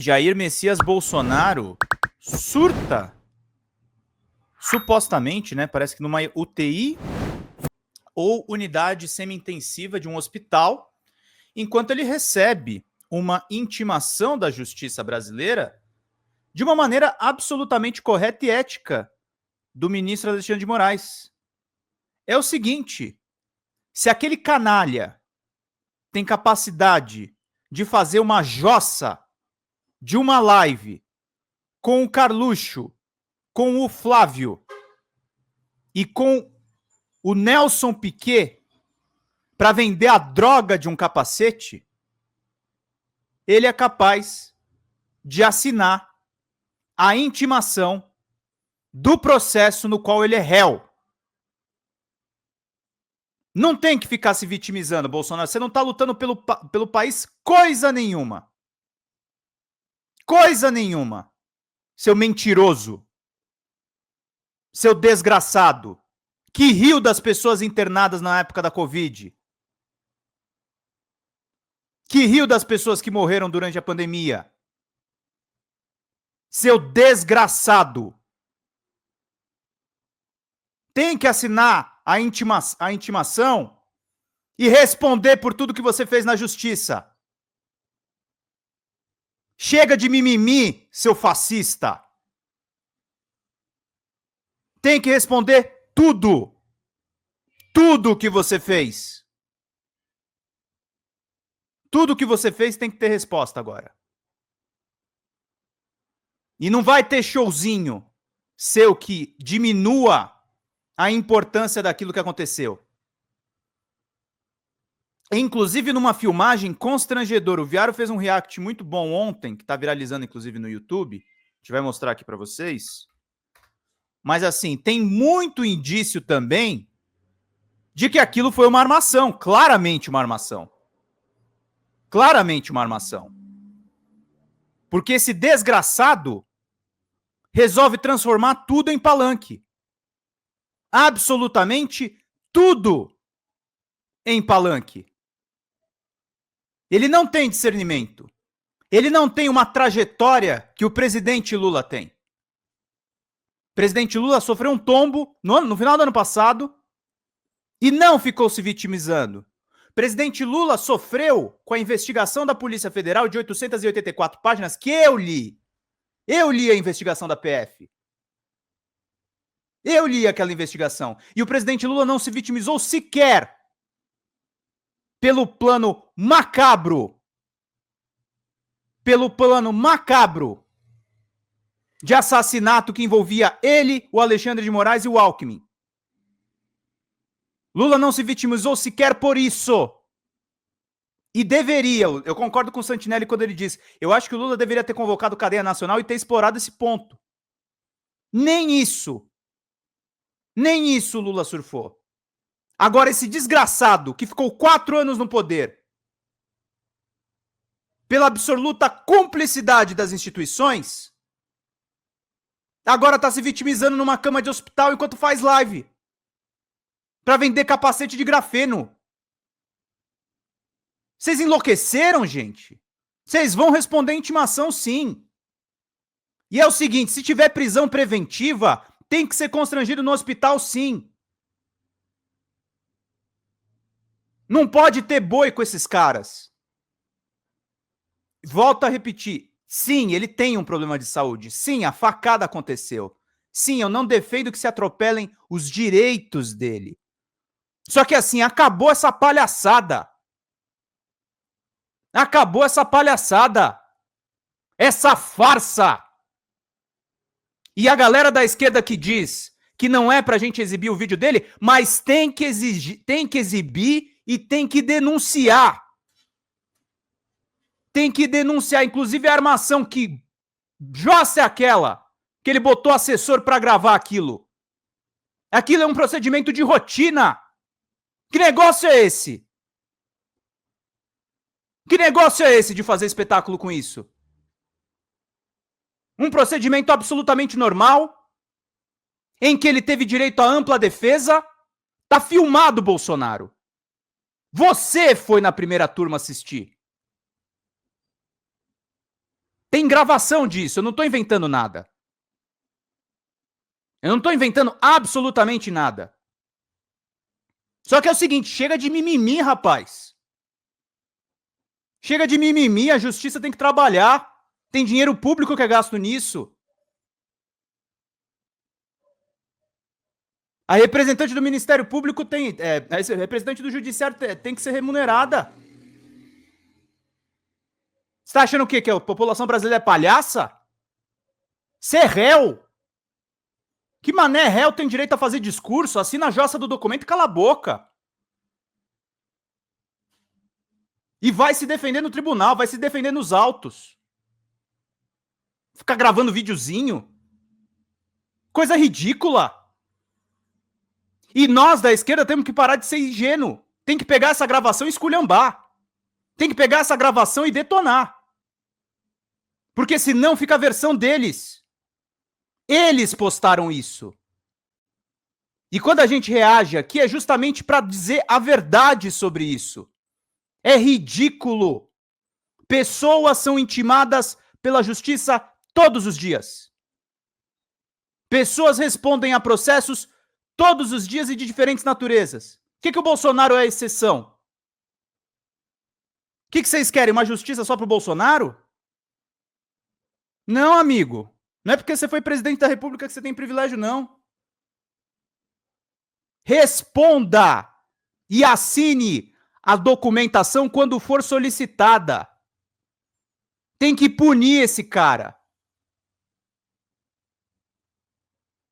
Jair Messias Bolsonaro surta, supostamente, né? Parece que numa UTI ou unidade semi-intensiva de um hospital, enquanto ele recebe uma intimação da justiça brasileira de uma maneira absolutamente correta e ética do ministro Alexandre de Moraes. É o seguinte: se aquele canalha tem capacidade de fazer uma jossa de uma live com o Carluxo, com o Flávio e com o Nelson Piquet para vender a droga de um capacete, ele é capaz de assinar a intimação do processo no qual ele é réu. Não tem que ficar se vitimizando, Bolsonaro. Você não está lutando pelo país coisa nenhuma. Coisa nenhuma. Seu mentiroso. Seu desgraçado. Que riu das pessoas internadas na época da Covid. Que riu das pessoas que morreram durante a pandemia. Seu desgraçado. Tem que assinar a intimação e responder por tudo que você fez na justiça. Chega de mimimi, seu fascista. Tem que responder tudo. Tudo que você fez. Tudo que você fez tem que ter resposta agora. E não vai ter showzinho seu que diminua a importância daquilo que aconteceu. Inclusive, numa filmagem constrangedora, o Viário fez um react muito bom ontem, que está viralizando, inclusive, no YouTube. A gente vai mostrar aqui para vocês. Mas, assim, tem muito indício também de que aquilo foi uma armação. Claramente uma armação. Claramente uma armação. Porque esse desgraçado resolve transformar tudo em palanque. Absolutamente tudo em palanque. Ele não tem discernimento. Ele não tem uma trajetória que o presidente Lula tem. O presidente Lula sofreu um tombo no final do ano passado e não ficou se vitimizando. O presidente Lula sofreu com a investigação da Polícia Federal de 884 páginas que eu li. Eu li a investigação da PF. Eu li aquela investigação. E o presidente Lula não se vitimizou sequer pelo plano macabro. Pelo plano macabro de assassinato que envolvia ele, o Alexandre de Moraes e o Alckmin. Lula não se vitimizou sequer por isso. E deveria, eu concordo com o Santinelli quando ele diz, eu acho que o Lula deveria ter convocado cadeia nacional e ter explorado esse ponto. Nem isso o Lula surfou. Agora, esse desgraçado que ficou 4 anos no poder, pela absoluta cumplicidade das instituições, agora está se vitimizando numa cama de hospital enquanto faz live. Para vender capacete de grafeno. Vocês enlouqueceram, gente? Vocês vão responder intimação, sim. E é o seguinte, se tiver prisão preventiva, tem que ser constrangido no hospital, sim. Não pode ter boi com esses caras. Volto a repetir. Sim, ele tem um problema de saúde. Sim, a facada aconteceu. Sim, eu não defendo que se atropelem os direitos dele. Só que assim, acabou essa palhaçada. Acabou essa palhaçada. Essa farsa. E a galera da esquerda que diz que não é pra gente exibir o vídeo dele, mas tem que exibir e tem que denunciar. Tem que denunciar, inclusive a armação que jossa é aquela que ele botou assessor pra gravar aquilo. Aquilo é um procedimento de rotina. Que negócio é esse? Que negócio é esse de fazer espetáculo com isso? Um procedimento absolutamente normal, em que ele teve direito à ampla defesa. Tá filmado, Bolsonaro. Você foi na primeira turma assistir. Tem gravação disso, eu não tô inventando nada. Eu não tô inventando absolutamente nada. Só que é o seguinte, chega de mimimi, rapaz. Chega de mimimi, a justiça tem que trabalhar. Tem dinheiro público que é gasto nisso. A representante do Ministério Público tem... a representante do Judiciário tem que ser remunerada. Você tá achando o quê? Que a população brasileira é palhaça? Ser réu? Que mané réu tem direito a fazer discurso? Assina a jossa do documento e cala a boca. E vai se defender no tribunal, vai se defender nos autos. Ficar gravando videozinho. Coisa ridícula. E nós da esquerda temos que parar de ser ingênuo. Tem que pegar essa gravação e esculhambar. Tem que pegar essa gravação e detonar. Porque senão fica a versão deles. Eles postaram isso. E quando a gente reage aqui é justamente para dizer a verdade sobre isso. É ridículo. Pessoas são intimadas pela justiça todos os dias. Pessoas respondem a processos todos os dias e de diferentes naturezas. O que o Bolsonaro é exceção? O que vocês querem? Uma justiça só pro Bolsonaro? Não, amigo. Não é porque você foi presidente da República que você tem privilégio, não. Responda e assine a documentação quando for solicitada. Tem que punir esse cara.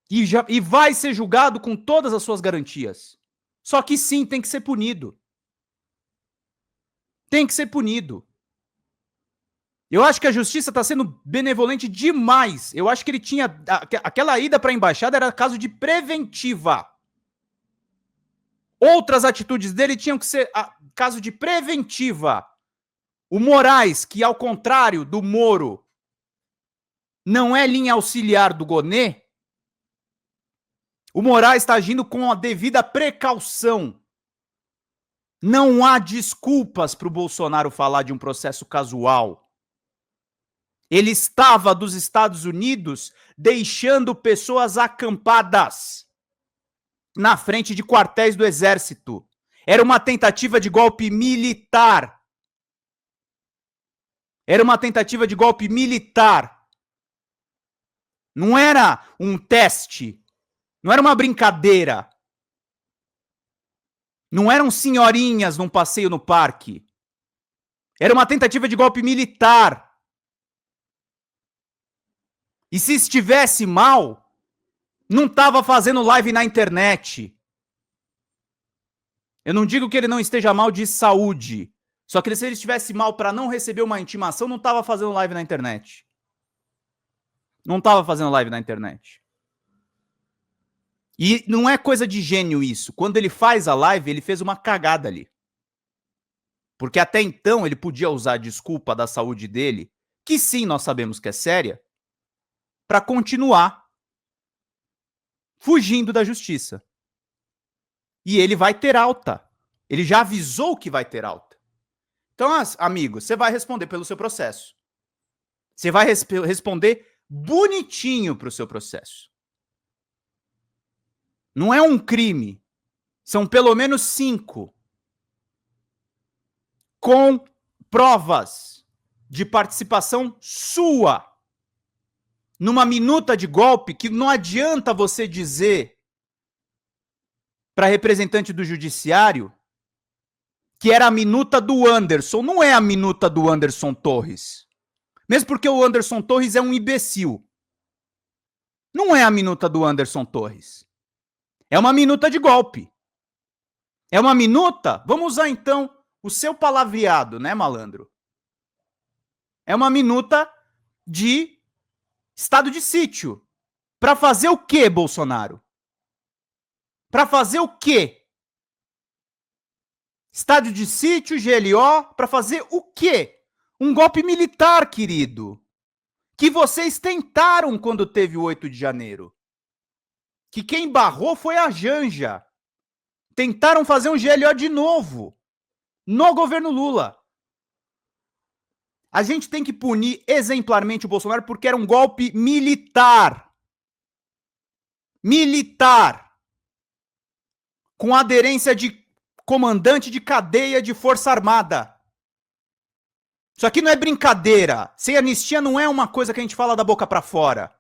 E vai ser julgado com todas as suas garantias. Só que sim, tem que ser punido. Tem que ser punido. Eu acho que a justiça está sendo benevolente demais. Eu acho que ele tinha... Aquela ida para a embaixada era caso de preventiva. Outras atitudes dele tinham que ser caso de preventiva. O Moraes, que ao contrário do Moro, não é linha auxiliar do Gonê, o Moraes está agindo com a devida precaução. Não há desculpas para o Bolsonaro falar de um processo casual. Ele estava dos Estados Unidos deixando pessoas acampadas na frente de quartéis do Exército. Era uma tentativa de golpe militar. Era uma tentativa de golpe militar. Não era um teste. Não era uma brincadeira. Não eram senhorinhas num passeio no parque. Era uma tentativa de golpe militar. E se estivesse mal, não estava fazendo live na internet. Eu não digo que ele não esteja mal de saúde. Só que se ele estivesse mal para não receber uma intimação, não estava fazendo live na internet. Não estava fazendo live na internet. E não é coisa de gênio isso. Quando ele faz a live, ele fez uma cagada ali. Porque até então ele podia usar a desculpa da saúde dele, que sim, nós sabemos que é séria, para continuar fugindo da justiça. E ele vai ter alta. Ele já avisou que vai ter alta. Então, amigo, você vai responder pelo seu processo. Você vai responder bonitinho para o seu processo. Não é um crime. São pelo menos 5. Com provas de participação sua. Numa minuta de golpe que não adianta você dizer para representante do judiciário que era a minuta do Anderson. Não é a minuta do Anderson Torres. Mesmo porque o Anderson Torres é um imbecil. Não é a minuta do Anderson Torres. É uma minuta de golpe. É uma minuta? Vamos usar então o seu palavreado, né, malandro? É uma minuta de estado de sítio. Para fazer o quê, Bolsonaro? Para fazer o quê? Estado de sítio, GLO, para fazer o quê? Um golpe militar, querido. Que vocês tentaram quando teve o 8 de janeiro. Que quem barrou foi a Janja. Tentaram fazer um GLO de novo. No governo Lula. A gente tem que punir exemplarmente o Bolsonaro porque era um golpe militar. Militar. Com aderência de comandante de cadeia de Força Armada. Isso aqui não é brincadeira. Sem anistia não é uma coisa que a gente fala da boca pra fora.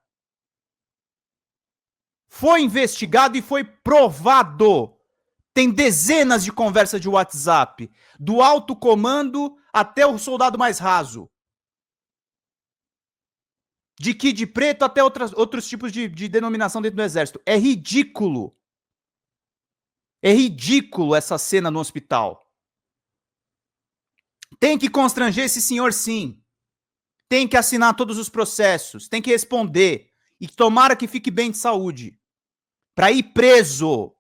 Foi investigado e foi provado. Tem dezenas de conversas de WhatsApp, do alto comando até o soldado mais raso. De kid preto até outros tipos de denominação dentro do exército. É ridículo. É ridículo essa cena no hospital. Tem que constranger esse senhor, sim. Tem que assinar todos os processos. Tem que responder. E tomara que fique bem de saúde. Para ir preso.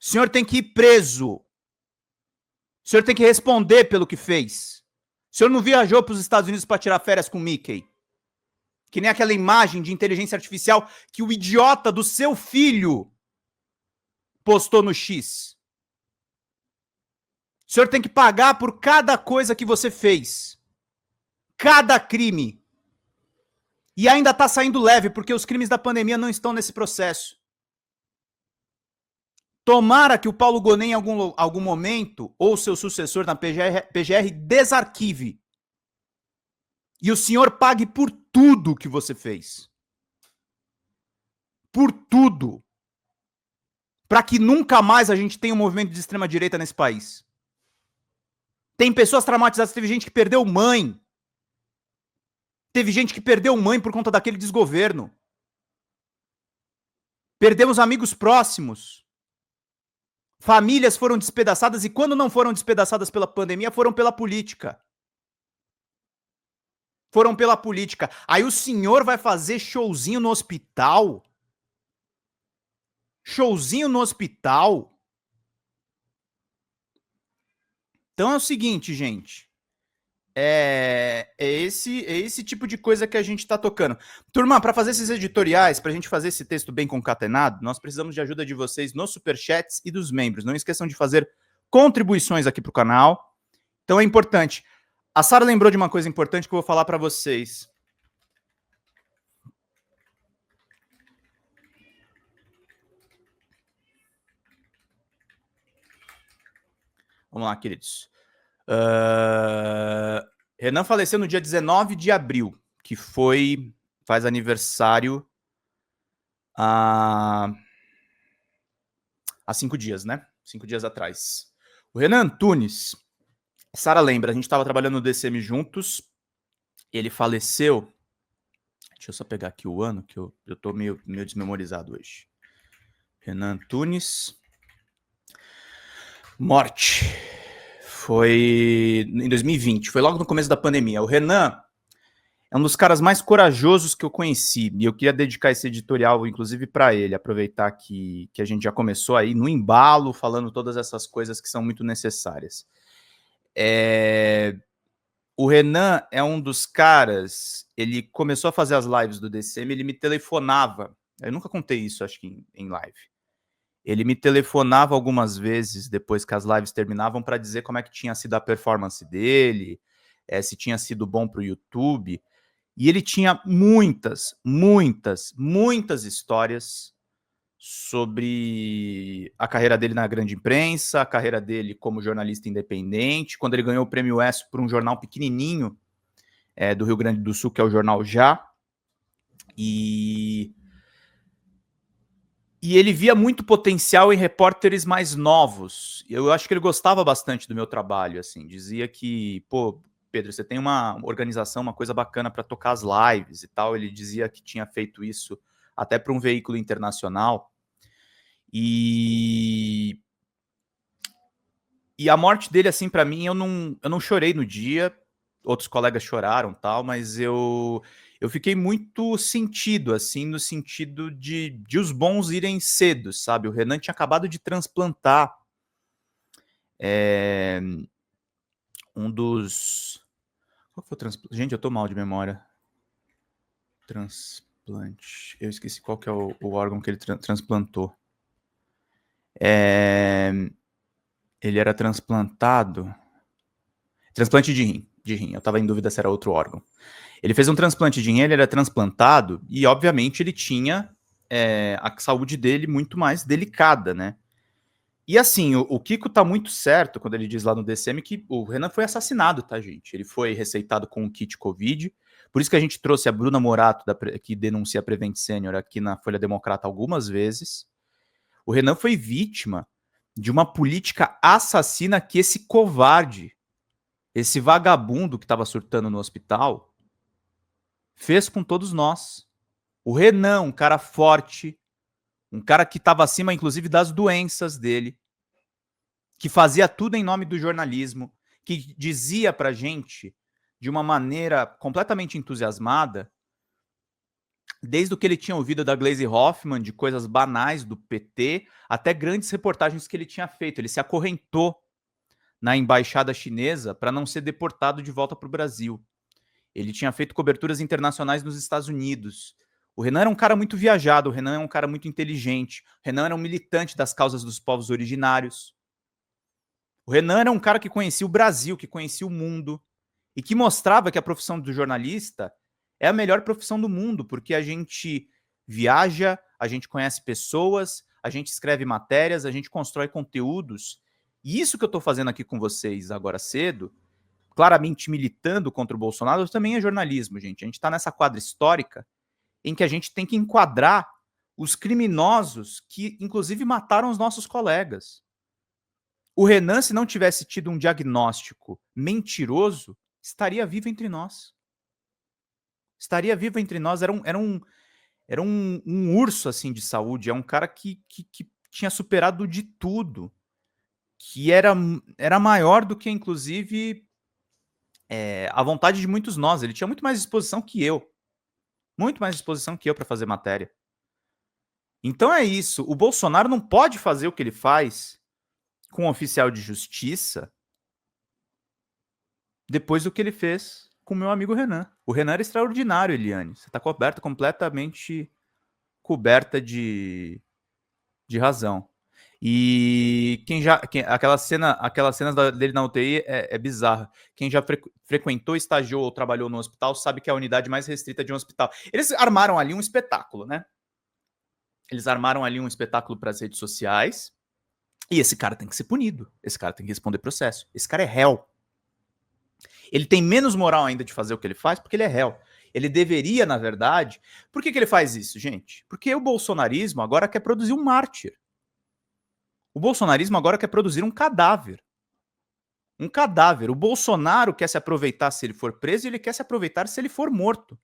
O senhor tem que ir preso. O senhor tem que responder pelo que fez. O senhor não viajou para os Estados Unidos para tirar férias com Mickey. Que nem aquela imagem de inteligência artificial que o idiota do seu filho postou no X. O senhor tem que pagar por cada coisa que você fez. Cada crime. E ainda está saindo leve, porque os crimes da pandemia não estão nesse processo. Tomara que o Paulo Gonet, em algum momento, ou seu sucessor na PGR desarquive. E o senhor pague por tudo que você fez. Por tudo. Para que nunca mais a gente tenha um movimento de extrema-direita nesse país. Tem pessoas traumatizadas, teve gente que perdeu mãe. Teve gente que perdeu mãe por conta daquele desgoverno. Perdemos amigos próximos. Famílias foram despedaçadas e quando não foram despedaçadas pela pandemia, foram pela política. Foram pela política. Aí o senhor vai fazer showzinho no hospital? Showzinho no hospital? Então é o seguinte, gente. É esse tipo de coisa que a gente tá tocando. Turma, para fazer esses editoriais, pra gente fazer esse texto bem concatenado, nós precisamos de ajuda de vocês nos superchats e dos membros. Não esqueçam de fazer contribuições aqui pro canal. Então é importante. A Sara lembrou de uma coisa importante que eu vou falar para vocês. Vamos lá, queridos. Renan faleceu no dia 19 de abril, que faz aniversário há 5 dias, né? 5 dias atrás. O Renan Antunes, Sara lembra, a gente estava trabalhando no DCM juntos, ele faleceu. Deixa eu só pegar aqui o ano, que eu tô meio desmemorizado hoje. Renan Antunes. Morte. Foi em 2020, foi logo no começo da pandemia. O Renan é um dos caras mais corajosos que eu conheci, e eu queria dedicar esse editorial, inclusive, para ele, aproveitar que a gente já começou aí no embalo, falando todas essas coisas que são muito necessárias. O Renan é um dos caras, ele começou a fazer as lives do DCM, ele me telefonava, eu nunca contei isso, acho que em live. Ele me telefonava algumas vezes depois que as lives terminavam para dizer como é que tinha sido a performance dele, se tinha sido bom para o YouTube. E ele tinha muitas histórias sobre a carreira dele na grande imprensa, a carreira dele como jornalista independente, quando ele ganhou o Prêmio ESSO por um jornal pequenininho do Rio Grande do Sul, que é o Jornal Já. E ele via muito potencial em repórteres mais novos. Eu acho que ele gostava bastante do meu trabalho, assim. Dizia que, pô, Pedro, você tem uma organização, uma coisa bacana para tocar as lives e tal. Ele dizia que tinha feito isso até para um veículo internacional. E a morte dele, assim, para mim, eu não chorei no dia. Outros colegas choraram, tal, mas eu fiquei muito sentido, assim, no sentido de os bons irem cedo, sabe? O Renan tinha acabado de transplantar um dos... Qual foi o transplante? Gente, eu tô mal de memória. Transplante. Eu esqueci qual que é o órgão que ele transplantou. Ele era transplantado... Transplante de rim. de rim. Eu estava em dúvida se era outro órgão. Ele fez um transplante de rim, ele era transplantado e, obviamente, ele tinha a saúde dele muito mais delicada, né? E assim, o Kiko tá muito certo quando ele diz lá no DCM que o Renan foi assassinado, tá, gente? Ele foi receitado com um kit Covid. Por isso que a gente trouxe a Bruna Morato, que denuncia a Prevent Senior aqui na Folha Democrata algumas vezes. O Renan foi vítima de uma política assassina que esse covarde, esse vagabundo que estava surtando no hospital, fez com todos nós. O Renan, um cara forte, um cara que estava acima, inclusive, das doenças dele, que fazia tudo em nome do jornalismo, que dizia pra gente, de uma maneira completamente entusiasmada, desde o que ele tinha ouvido da Gleisi Hoffmann, de coisas banais do PT, até grandes reportagens que ele tinha feito. Ele se acorrentou na embaixada chinesa para não ser deportado de volta para o Brasil. Ele tinha feito coberturas internacionais nos Estados Unidos. O Renan era um cara muito viajado, o Renan é um cara muito inteligente, o Renan era um militante das causas dos povos originários. O Renan era um cara que conhecia o Brasil, que conhecia o mundo, e que mostrava que a profissão do jornalista é a melhor profissão do mundo, porque a gente viaja, a gente conhece pessoas, a gente escreve matérias, a gente constrói conteúdos. E isso que eu estou fazendo aqui com vocês agora cedo, claramente militando contra o Bolsonaro, também é jornalismo, gente. A gente está nessa quadra histórica em que a gente tem que enquadrar os criminosos que, inclusive, mataram os nossos colegas. O Renan, se não tivesse tido um diagnóstico mentiroso, estaria vivo entre nós. Estaria vivo entre nós. Era um urso assim de saúde. É um cara que tinha superado de tudo. Que era maior do que, inclusive, a vontade de muitos nós. Ele tinha muito mais disposição que eu. Muito mais disposição que eu para fazer matéria. Então é isso. O Bolsonaro não pode fazer o que ele faz com um oficial de justiça depois do que ele fez com o meu amigo Renan. O Renan era extraordinário, Eliane. Você está completamente coberta de razão. E aquelas cenas dele na UTI é bizarra. Quem já frequentou, estagiou ou trabalhou no hospital sabe que é a unidade mais restrita de um hospital. Eles armaram ali um espetáculo, né? Eles armaram ali um espetáculo para as redes sociais. E esse cara tem que ser punido. Esse cara tem que responder processo. Esse cara é réu. Ele tem menos moral ainda de fazer o que ele faz porque ele é réu. Ele deveria, na verdade... Por que ele faz isso, gente? Porque o bolsonarismo agora quer produzir um mártir. O bolsonarismo agora quer produzir um cadáver. Um cadáver. O Bolsonaro quer se aproveitar se ele for preso e ele quer se aproveitar se ele for morto.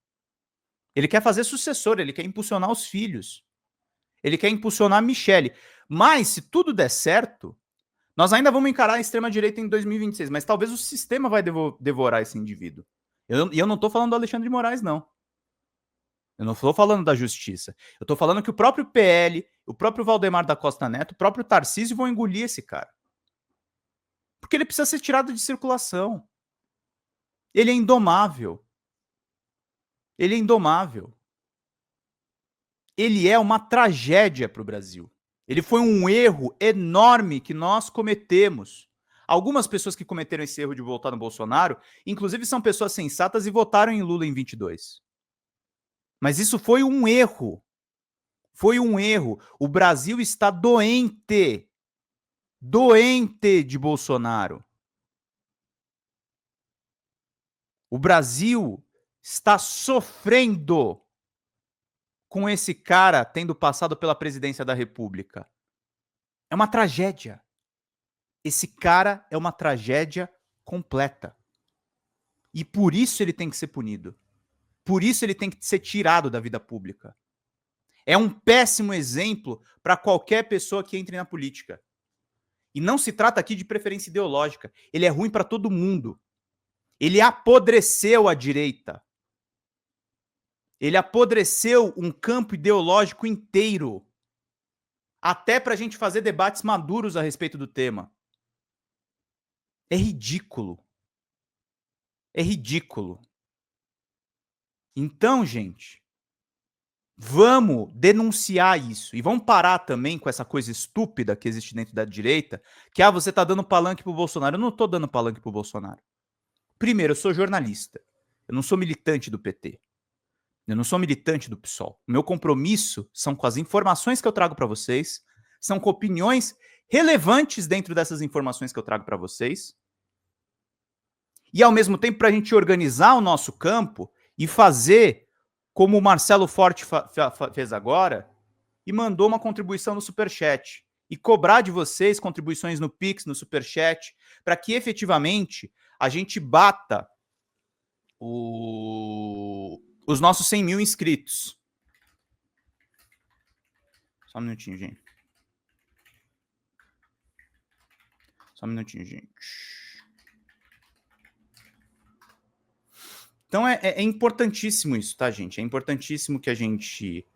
Ele quer fazer sucessor, ele quer impulsionar os filhos. Ele quer impulsionar a Michele. Mas, se tudo der certo, nós ainda vamos encarar a extrema-direita em 2026, mas talvez o sistema vai devorar esse indivíduo. E eu não estou falando do Alexandre de Moraes, não. Eu não estou falando da justiça. Eu estou falando que o próprio PL, o próprio Valdemar da Costa Neto, o próprio Tarcísio vão engolir esse cara. Porque ele precisa ser tirado de circulação. Ele é indomável. Ele é indomável. Ele é uma tragédia para o Brasil. Ele foi um erro enorme que nós cometemos. Algumas pessoas que cometeram esse erro de votar no Bolsonaro, inclusive são pessoas sensatas e votaram em Lula em 22. Mas isso foi um erro. Foi um erro. O Brasil está doente. Doente de Bolsonaro. O Brasil está sofrendo com esse cara tendo passado pela presidência da República. É uma tragédia. Esse cara é uma tragédia completa. E por isso ele tem que ser punido. Por isso ele tem que ser tirado da vida pública. É um péssimo exemplo para qualquer pessoa que entre na política. E não se trata aqui de preferência ideológica. Ele é ruim para todo mundo. Ele apodreceu a direita. Ele apodreceu um campo ideológico inteiro. Até para a gente fazer debates maduros a respeito do tema. É ridículo. É ridículo. Então, gente, vamos denunciar isso. E vamos parar também com essa coisa estúpida que existe dentro da direita, que você tá dando palanque pro Bolsonaro. Eu não tô dando palanque pro Bolsonaro. Primeiro, eu sou jornalista. Eu não sou militante do PT. Eu não sou militante do PSOL. O meu compromisso são com as informações que eu trago para vocês, são com opiniões relevantes dentro dessas informações que eu trago para vocês, e ao mesmo tempo para a gente organizar o nosso campo e fazer como o Marcelo Forte fez agora e mandou uma contribuição no Superchat e cobrar de vocês contribuições no Pix, no Superchat, para que efetivamente a gente bata os nossos 100 mil inscritos. Só um minutinho, gente. Só um minutinho, gente. Então é importantíssimo isso, tá, gente? É importantíssimo que a gente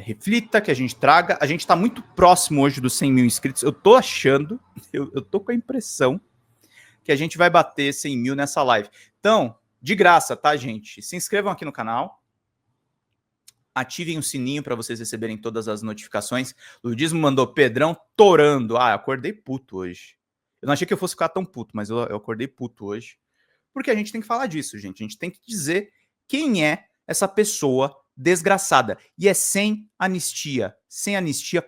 reflita, que a gente traga. A gente está muito próximo hoje dos 100 mil inscritos. Eu tô achando, eu tô com a impressão que a gente vai bater 100 mil nessa live. Então, de graça, tá, gente? Se inscrevam aqui no canal. Ativem o sininho para vocês receberem todas as notificações. O Ludismo mandou Pedrão torando. Ah, eu acordei puto hoje. Eu não achei que eu fosse ficar tão puto, mas eu acordei puto hoje. Porque a gente tem que falar disso, gente. A gente tem que dizer quem é essa pessoa desgraçada. E é sem anistia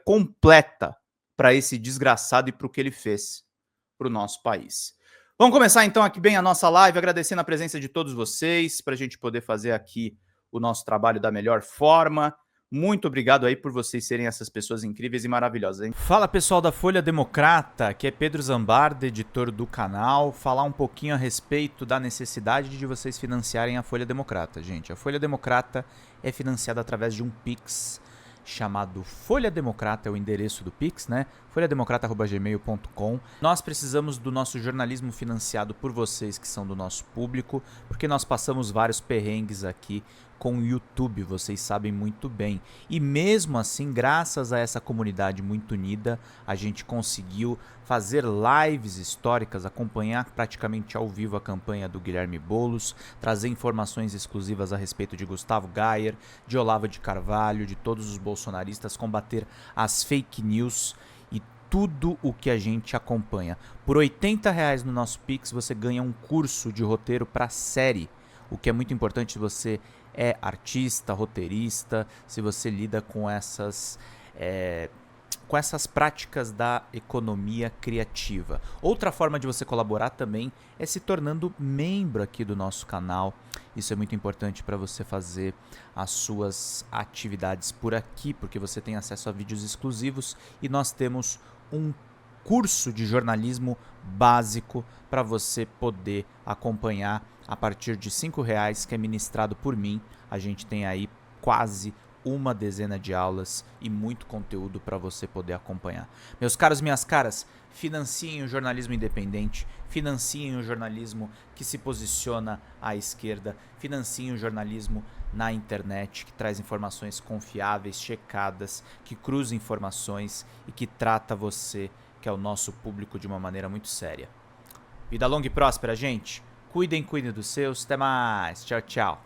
completa para esse desgraçado e para o que ele fez para o nosso país. Vamos começar então aqui bem a nossa live, agradecendo a presença de todos vocês, para a gente poder fazer aqui o nosso trabalho da melhor forma. Muito obrigado aí por vocês serem essas pessoas incríveis e maravilhosas, hein? Fala, pessoal da Folha Democrata, aqui é Pedro Zambarda, editor do canal, falar um pouquinho a respeito da necessidade de vocês financiarem a Folha Democrata, gente. A Folha Democrata é financiada através de um Pix chamado Folha Democrata, é o endereço do Pix, né? folhademocrata@gmail.com. Nós precisamos do nosso jornalismo financiado por vocês que são do nosso público, porque nós passamos vários perrengues aqui com o YouTube, vocês sabem muito bem. E mesmo assim, graças a essa comunidade muito unida, a gente conseguiu fazer lives históricas, acompanhar praticamente ao vivo a campanha do Guilherme Boulos, trazer informações exclusivas a respeito de Gustavo Gayer, de Olavo de Carvalho, de todos os bolsonaristas, combater as fake news e tudo o que a gente acompanha. Por R$80 no nosso Pix você ganha um curso de roteiro para série, o que é muito importante se você é artista, roteirista, se você lida com essas práticas da economia criativa. Outra forma de você colaborar também é se tornando membro aqui do nosso canal. Isso é muito importante para você fazer as suas atividades por aqui, porque você tem acesso a vídeos exclusivos e nós temos um curso de jornalismo básico para você poder acompanhar a partir de R$5, que é ministrado por mim. A gente tem aí quase uma dezena de aulas e muito conteúdo para você poder acompanhar. Meus caros, minhas caras, financiem o jornalismo independente, financiem o jornalismo que se posiciona à esquerda, financiem o jornalismo na internet, que traz informações confiáveis, checadas, que cruza informações e que trata você, que é o nosso público, de uma maneira muito séria. Vida longa e próspera, gente. Cuidem dos seus. Até mais. Tchau, tchau.